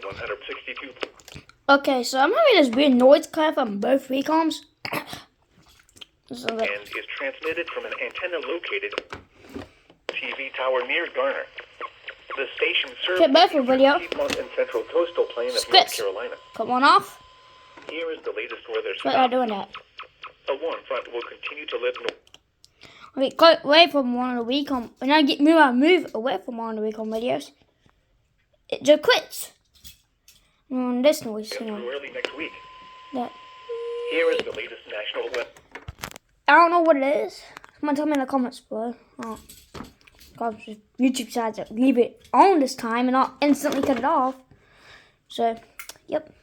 162. Okay, so I'm having this weird noise coming from both recoms. So And is transmitted from an antenna located TV tower near Garner. The station serves Okay, both of video. Piedmont and Central Coastal Plain of North Scripts. Carolina. Put one off. Here is the latest weather. But I'm doing that. A warm front will continue to live north. Okay, go away from one of the recom. When I move away from one of the recom videos, it just quits. This noise, you know. Early next week. That. Here is the latest national weather. I don't know what it is. Someone tell me in the comments below. Oh. God, YouTube decides to leave it on this time and not instantly cut it off. So, yep.